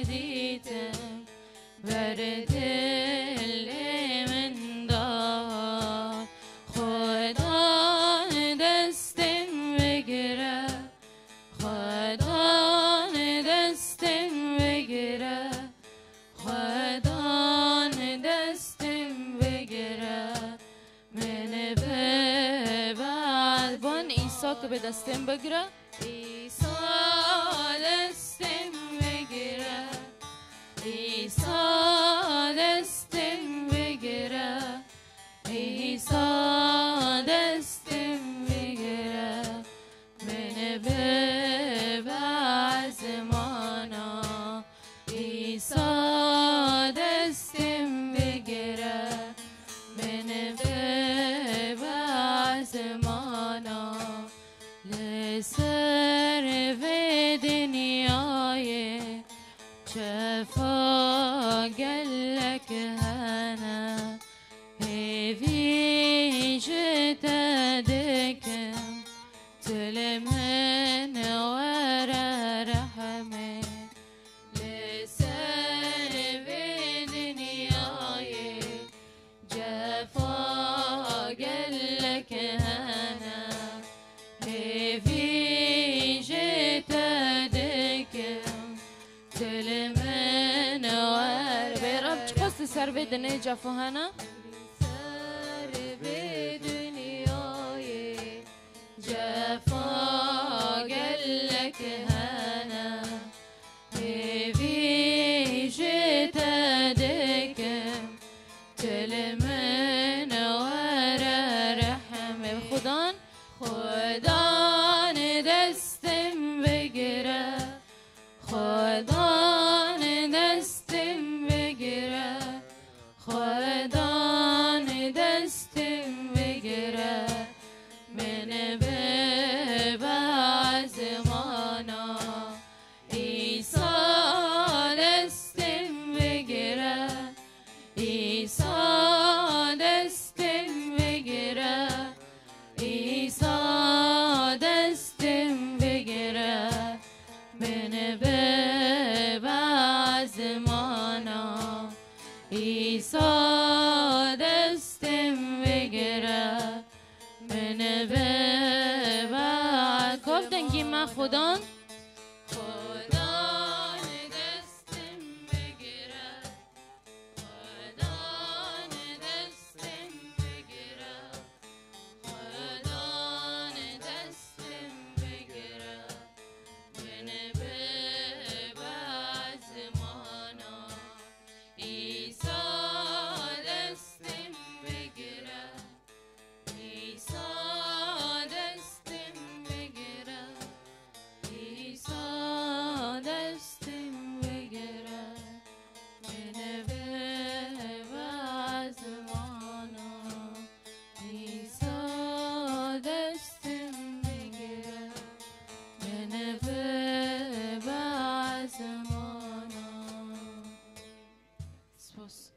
دیدم بر دل من داد خدا دستم بگیره خدا دستم بگیره خدا دستم بگیره من ببر بان عیسی که به دستم بگیره عیسی دستم بگیره عیسی دستم بگیره عیسی دستم بگیره من ببر زمانا عیسی دستم بگیره من ببر زمانا لسر و دنیای شفا قالك هنا في جتدكم تلمن ورا رحمه لسر بدنياي جفا قالك هنا في جتدكم تلمن ورا برب تقص سر بدني جفا هنا سر بدنياي جفا قالك هنا في جتدكم تلمن ورا رحمه خدان خدان دستم بگیره خدان دستم بگیره خدان دستم بگیره من ببر زمانا عیسی دستم بگیره عیسی دستم بگیره عیسی دستم بگیره من ببر زمانا عیسی دستم بگیره من ببر گفتن که من خدا خدان دستم بگیره خدان دستم بگیره خدان دستم بگیره من ببر زمانا عیسی دستم بگیره عیسی دستم بگیره عیسی دستم بگیره من ببر زمانا عیسی دستم بگیره من ببر زمانا سپاس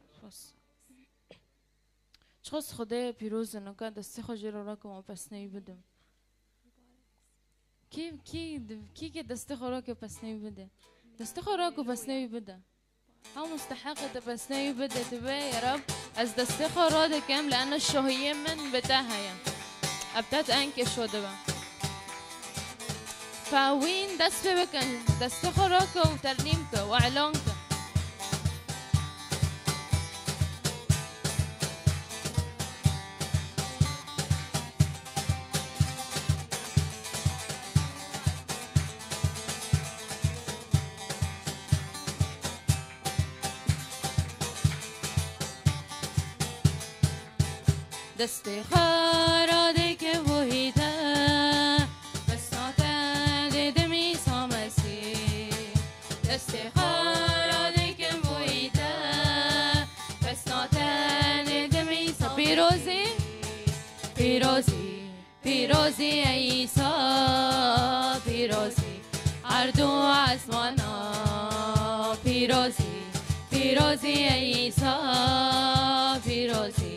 چخواست خدای پیروز نکرد دستی خوشی را که ما پس نمی بدم کی که دستی خورا که پس نمی بده دستی خورا که پس نمی بده هم مستحق پس نمی بده تبا يا رب از دستی خورا دکم لأن الشهية من بتاعها ابتدت انکش شده با فوين دست بکن دستی خورا که و ترنیم که و اعلان که دستی خراده که وحیده بساته دیدم ایسا مسیح دستی خراده که وحیده بساته دیدم ایسا پیروزی پیروزی پیروزی ایسا پیروزی اردو آسمانا پیروزی پیروزی ایسا پیروزی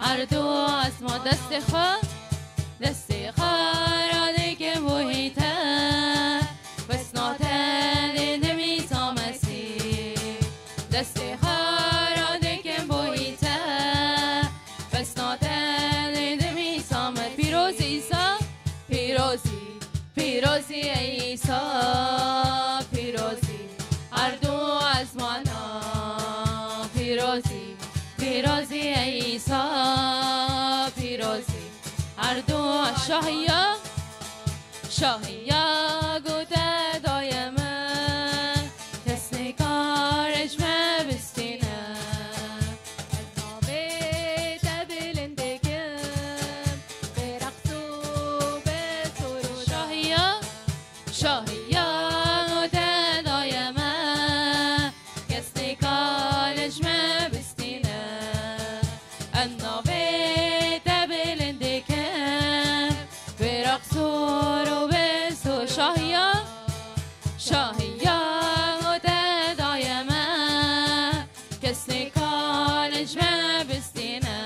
اردو آسمان دست خراده که محیطه بسناته دیدم ایسا مسیح دست خارا دکم بویتا بس ناتن دمی سامت پیروزی ایسا پیروزی پیروزی ایسا پیروزی هر دو از مانا پیروزی پیروزی ایسا پیروزی هر دو شاهیا شاهیا گوته دایمه کسی کارش مبستینه نابه تبلنده کم برقصو به سرود شاهیا شاهیا گوته دایمه کسی کارش مبستینه نابه تبلنده کم برقصو شاهیا شاهیا گوته دایمه کسی کانش مبستینه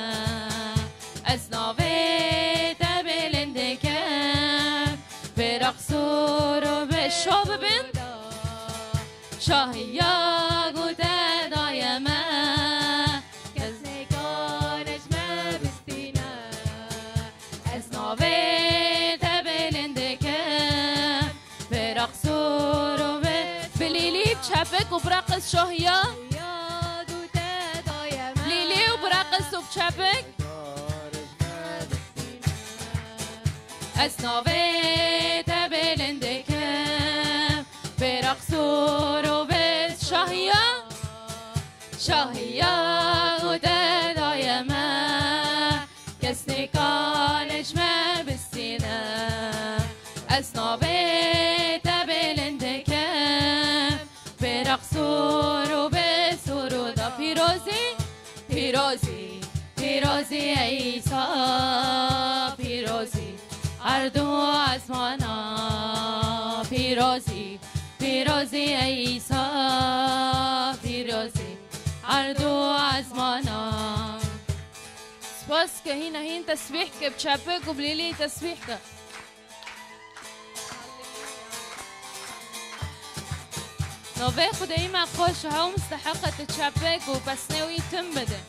از ناوه تبلنده کم برقصو رو به شو ببین شاهیا گوته دایمه کسی کانش مبستینه از ناوه برقصو بلیلی بچپک و برقص شاهیا لیلی و برقص و بچپک از ناوه تبلنده کم برقصو بس شاهیا شاهیا گوته دایمه کس نکانش مبستینه از ناوه تبلنده کم برقصو به سرودا پیروزی پیروزی پیروزی ایسا پیروزی هر دو آسمانا پیروزی پیروزی ایسا پیروزی هر دو آسمانا سپاس که هین تسبیح که بچپک و بلیلی تسبیح که نوبه خدایی مقاش ها مستحقة تتشبك وبسناوي تنبدأ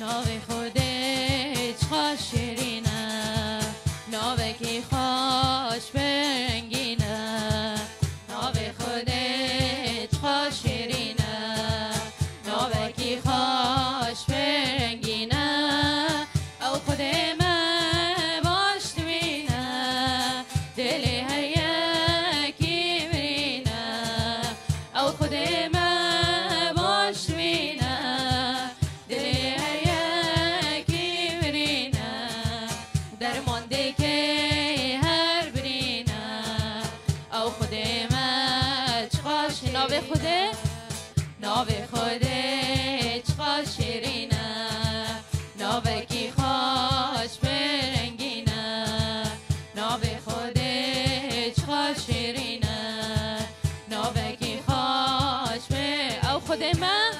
ناوی خودت خوش شیرینه ناوی کی خوش برنگینه ناوی خودت خوش شیرینه ناوی کی خوش برنگینه او خود من باش دوینه دل هر یکی برینه او خود من باش دوینه ناوی خودت خوش شیرینه ناوی کی خوش برنگینه ناوی خودت خوش شیرینه ناوی کی خوش او خود من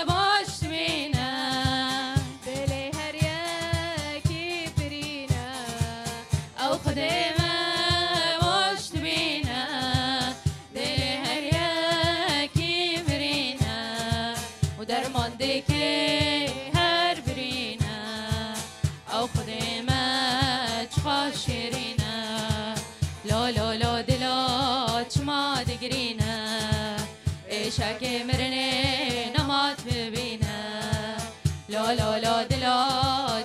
باش بینه دل هر یکی برینه او خود من باش بینه درمانده که هر برینه او خود من خوش شیرینه لا لا لا دلا چما دگرینه عشق مرنه نمات ببینه لا لا لا دلا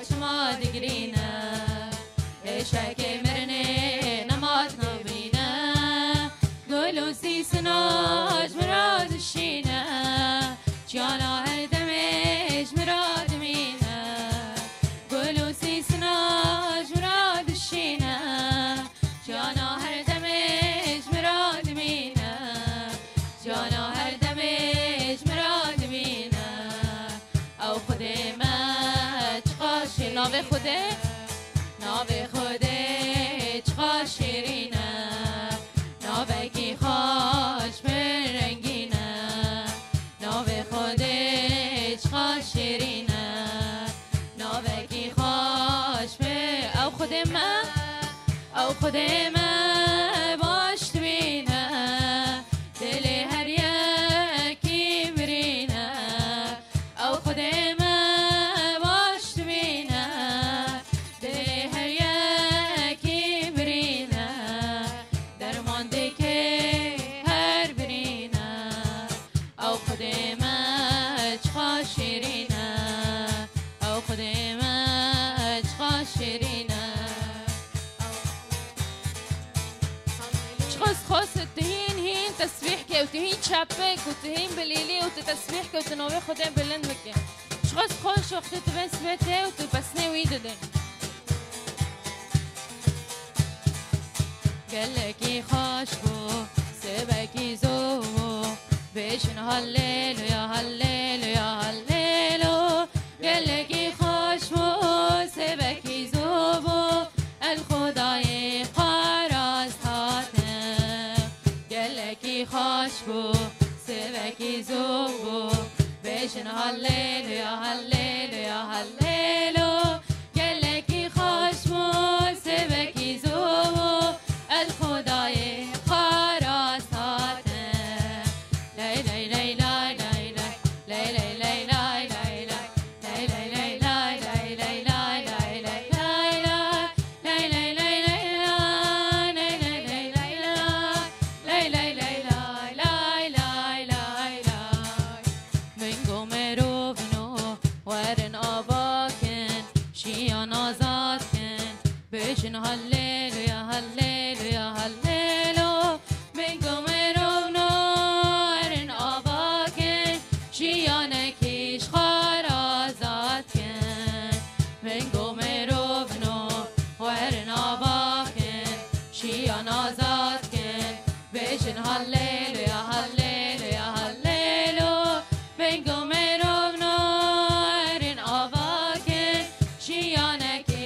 چما دگرینه عشق مرنه نمات نبینه گلو سیسناج مراد شینه جانا هر دمش مراد مینه گلو سیسناج مراد شینه جانا هر دمش مراد ناوی خوده ناوی خوده چقدر شیرینه ناوی کی خوش برنگینه ناوی خوده چقدر شیرینه ناوی کی خوش بر او خود من او خود من باش بینه دل هر یکی برینه او خود من باش بینه دل هر یکی برینه درمانده که هر برینه او خود من چقدر شیرینه او خود من چقدر شیرینه خاص تهين هين تسبيحك وتهين شابك وتهين بالليلي وتتسبيحك وتنوي خدين بلندك شخص خوش وقت تبس بيته وتبسني ويددن قالكي خوش بو سبكي زوبو بيشن هللو يا هللو يا هللو قالكي خوش بو سبكي زوبو الخداي قراز کی خوش بو سبکی زوب بو بشن هللویا هللویا هللو گله کی خوش بو سبکی زوب بو الخدای خراسات لی لی لی لی لی لی لی لی لی لی بشن هللویا هللویا هللو من گمرونو ارن آباکن شیانکیش خرازات کن من گمرونو ارن آباکن شیان آزاد کن بشن هللویا هللویا هللو من گمرونو ارن آباکن شیانکیش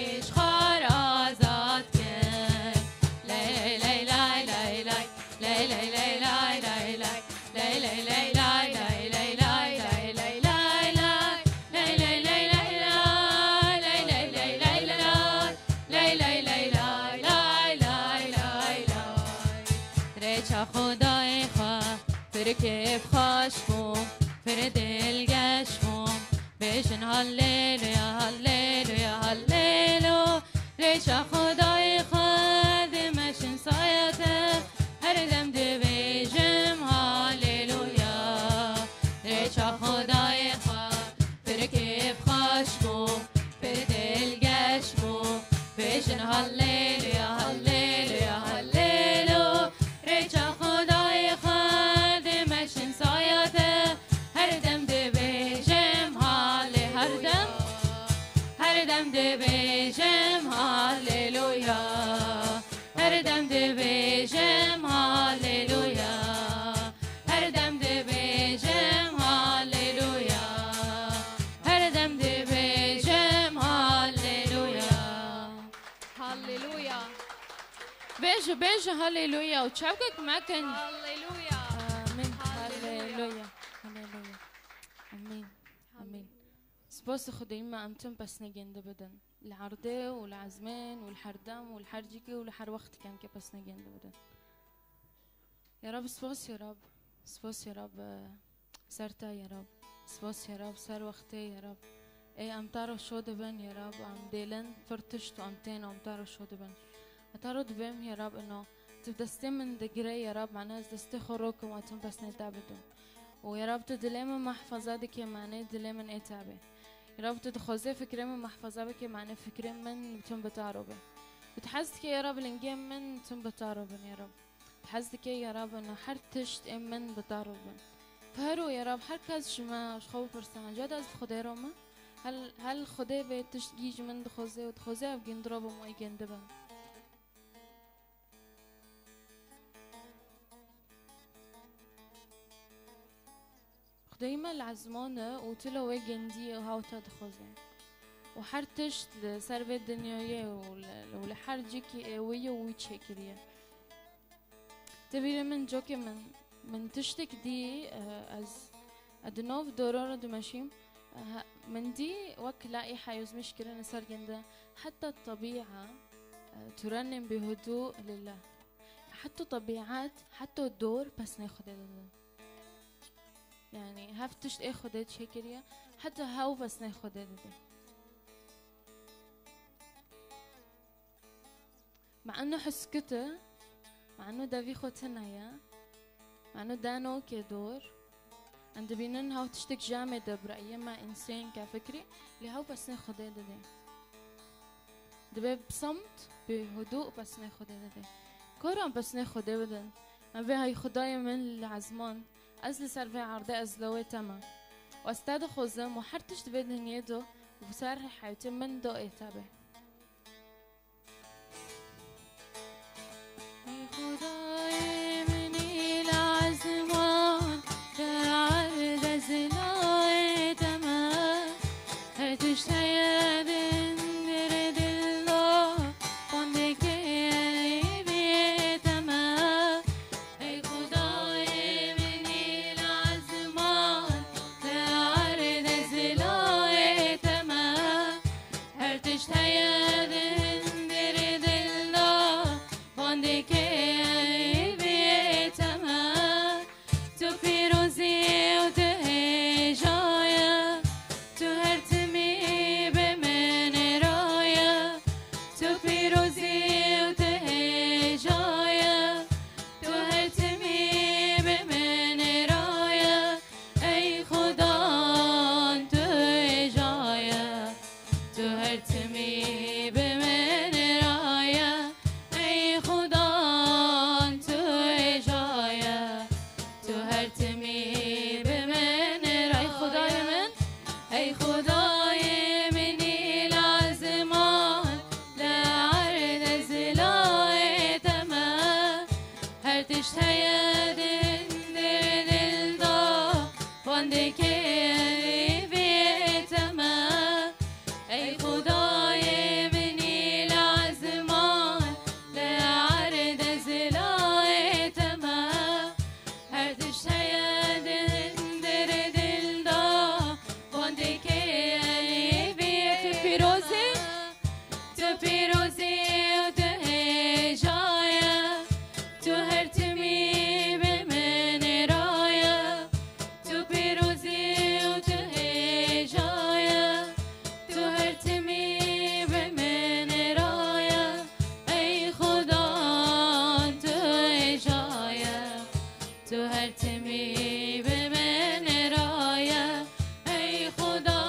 خدای خواه پر کیف خوش بوم پر دلگش بوم بشن هللویا هللویا هللو ریچا خدای خواه دمشن سایته هر دم دویجم هللویا ریچا خدای خواه پر کیف خوش بوم پر دلگش بوم بشن هللویا هللویا هللو ریچا خدای خود مشن سایته هر دم دویجم حال هر دم دویجم هاللویا هر دم دویجم هاللویا هر دم دویجم هاللویا هر دم دویجم هاللویا هاللويا بيجو هاللويا وتشابكك مكن هاللويا آمين هاللويا هاللويا آمين آمين سباس خدای ما أنتم بس نجند بدن العرضة والعزمان والحردم والحرجكي والحر وقت كان كبس نجند بدن يا رب سباس يا رب سباس يا رب سرتا يا رب سباس يا رب سر وقتي يا رب اي امطار شود بن يا رب ام ديلن فرتشت امتين امطار شود بن اتارد بهم يا رب انه تدستي من دقري يا رب معناه دستي خروكم واتم بس نتابدون ويا رب تدلي من محفظة دك معناه دلي من اتابه يا رب تدخزي فكرة من محفظة بك معناه فكرة من تم بتعربه بتحسك يا رب الانجام من تم بتعربن يا رب بتحسك يا رب انه حرتشت من بتعربن فهرو يا رب هركز شما شخو فرسان جد از خدای روما هل خدای به تشتگیج من دخوزه و دخوزه او گندرا با مای گنده بم خدای ما العزمانه و تلوه گندیه و هاوتا دخوزه وحرتشت لسربة الدنيا ولحرجيكي قوية ويتشكرية تبيري من جوكي من تشتك دي از ادنوف دورورة دمشيم من دي وك لاقي حيوز مشكلة نصار جندا حتى الطبيعة ترنم بهدوء لله حتى طبيعات حتى الدور بس ناخد يعني هفتشت اخد شكرية حتى هاو بس ناخد مع انه حسكته مع انه دافي خوتنايا مع انه دانو كدور عند بينن هاو تشتك جامدة برأيي ما انسان كفكري اللي هاو بس ناخد دي دبي بصمت بهدوء بس ناخد دي كورم بس ناخد ابدا ما بي هاي خدايا من العزمان ازل سرفي عرضي ازلوي تما واستاد خوزم وحرتش دبي دنيدو وصار حياتي من دو ايتابه خداي من العزمان تعرض ازلوي تما هتش تيادن درد الله فندك يبي تما اي خداي من العزمان تعرض ازلوي تما هتش تيادن درد الله فندك يبي تما تو فيروزي وتهجايا تو هرتمي بمن رايا تو فيروزي وتهجايا تو هرتمي بمن رايا اي خدا تو هجايا تو هرتمي بمن رايا اي خدا تو هجايا تو هرتمي بمن راي خداي من اي خداي من العزمان لا عرض زلاي تما هرتش هيادن دل دا فندك يبي تما اي خداي من العزمان لا عرض زلاي تما هرتش هيادن دل دا فندك يبي تفيروزي تفيروزي وتهجايا تو هرتمي بمن رايا تفيروزي وتهجايا تو هرتمي بمن رايا اي خدا تو هجايا تو هرتمي بمن رايا اي خدا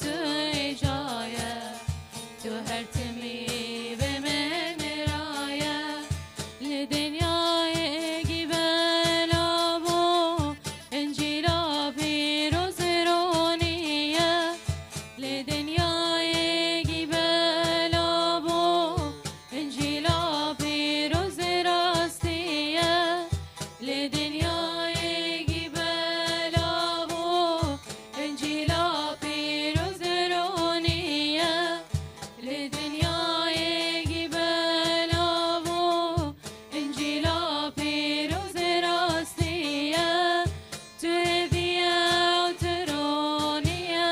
تو هجايا تو هرتمي بمن رايا لدنياي جبال ابو انجيلا فيروز رونية لدنياي جبال ابو انجيلا فيروز راستية لدنياي جبال ابو انجيلا فيروز رونية لدنياي جبال ابو انجيلا فيروز راستية تهدية وترونية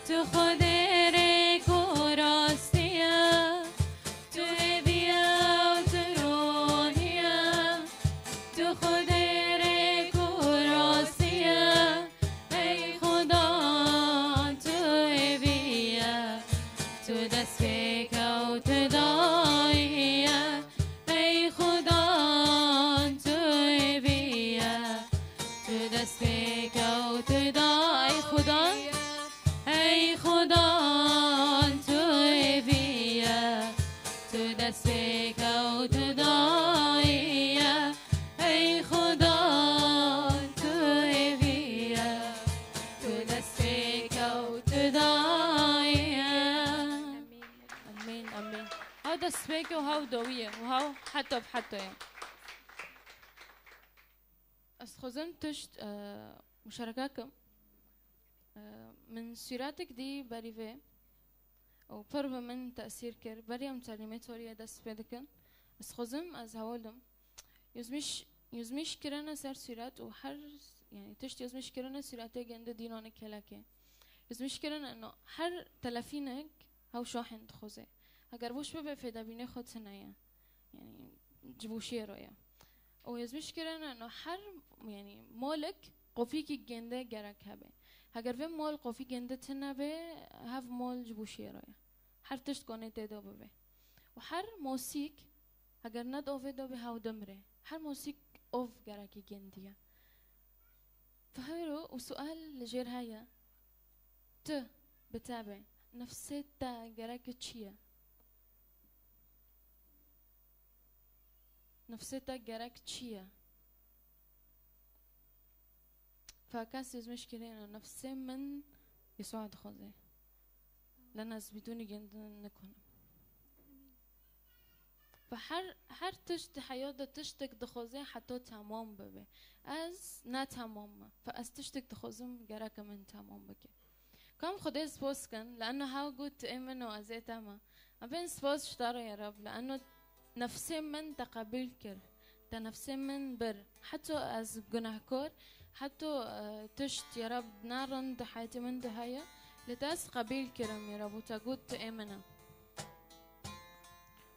تخدرك وراستية تهدية وترونية تخدرك وراستية اي خدا تهبية تدسك وتضايع اي خدا تهبية تدسك وتضايع اي خدا اي خدا تهبية تدسك وتضايع اي خدا تهبية تدسك وتضايع امين امين هاو دسبيكة وهاو دوية وهاو حتى بحتى يعني أستخدم تشت مشاركاكم من سوراتك دي بريفه او پر به من تأثیر کرد بریم تعلیمات وریه دست پیدا کن از خودم از هوالم یزمیش کرنه سر سورات و هر يعني تشت يزمش كرنا سوراتي جنده دينانه كلاكه يزمش كرنا انه هر تلفينك هاو شاحن تخوزه اگر بوش ببه فيدا بينه خود سنايا يعني جبوشي رويا او يزمش كرنا انه هر يعني مالك قفيكي جنده جرك هبه اگر في مال قفي جنده تنبه هاف مال جبوشي رويا هر تشت كونه تدا ببه و هر موسيق اگر ند اوه دبه هاو دمره هر موسيق اوف جركي جنديه فهيرو وسؤال لجير هيا ت بتابع نفسي تا جراك تشيا نفسي تا جراك تشيا فكاس يزمش كرينا نفسي من يسوع دخوزي لأن بدون جند نكون فهر تشت حياة تشتك دخوزي حتى تمام ببه از نه تمام فاز تشتك دخوزم جراك من تمام بكي كم خدي سبوس كان لأنه هاو قلت إيمنه أزيته ما أبين سبوس شطارة يا رب لأنه نفسي من تقبل كر تنفسي من بر حتى از جناهكور حتى تشت يا رب نارن حياتي من دهاية لتاس قبيل كرم يا رب وتقول تأمنا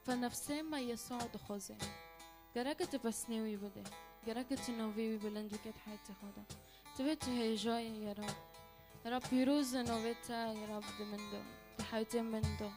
فنفسي ما يسوع دخوزي جراك تبسنيوي بده جراك تنوفي بلندك حياتي خدا تبت هي جاي يا رب يا رب يروز نوفيتا يا رب دمندو حياتي مندو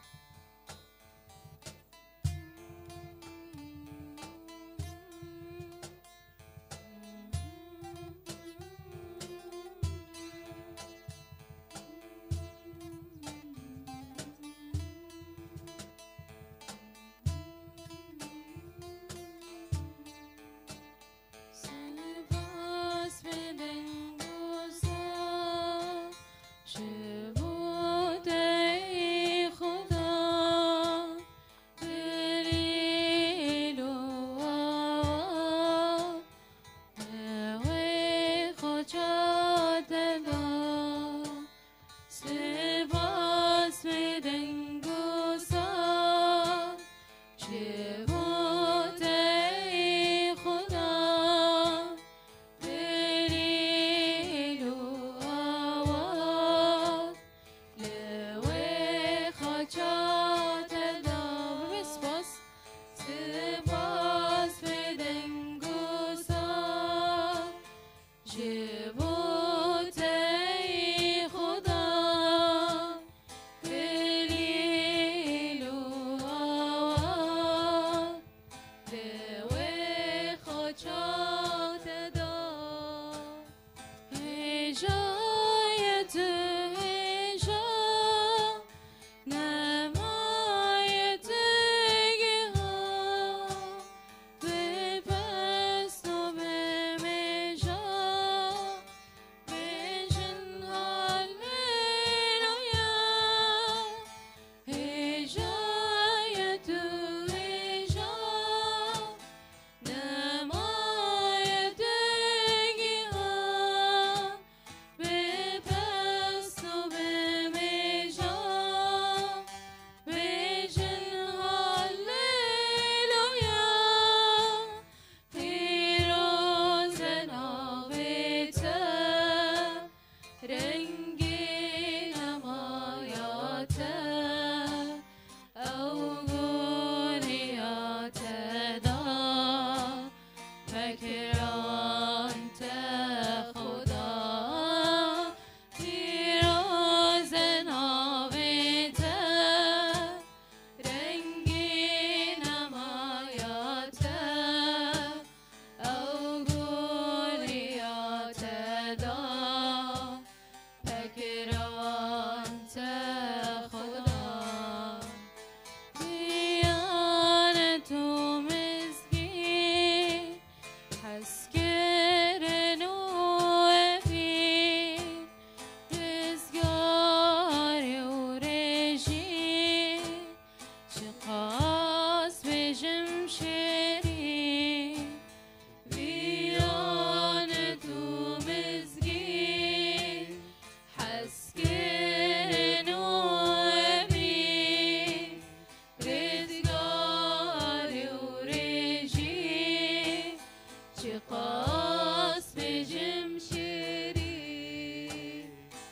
چقاس به جمشیری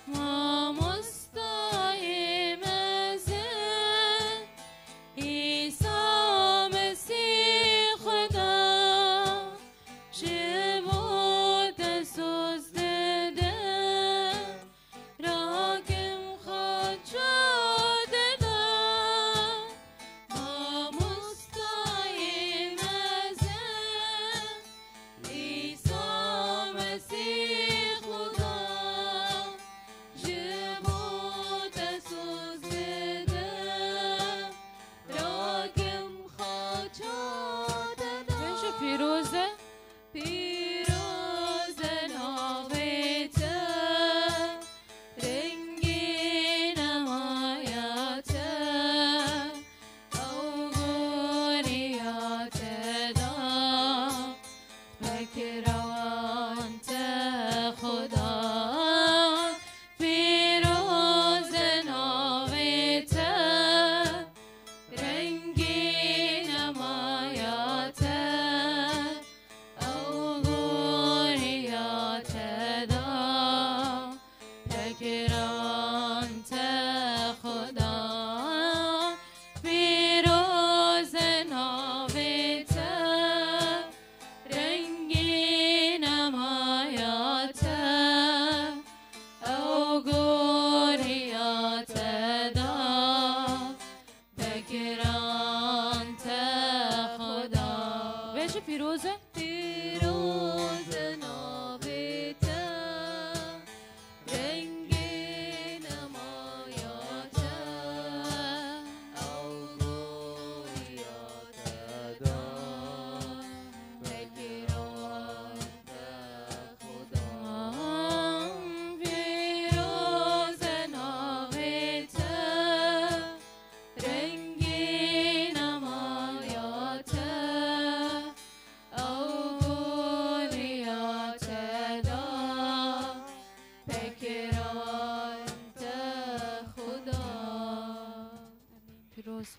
ما مستقیم از عیسی مسیح خدا شبود سوزده راکم خود شده ما مستقیم از عیسی مسیح خدا شبود سوزده راکم خود شده بشو پیروزه پیروز ناویت رنگی نمایت اوگوریات دا بکروانت خدا پیروز ناویت رنگی نمایت اوگوریات دا بکروانت خدا پیروز ناویت رنگی نمایت اوگوریات دا بکرانت خدا بشه پیروزه پیروز ناویت رنگی نمایت اوگوریات دا بکرانت خدا پیروز ناویت رنگی نمایت اوگوریات دا بکرانت خدا پیروز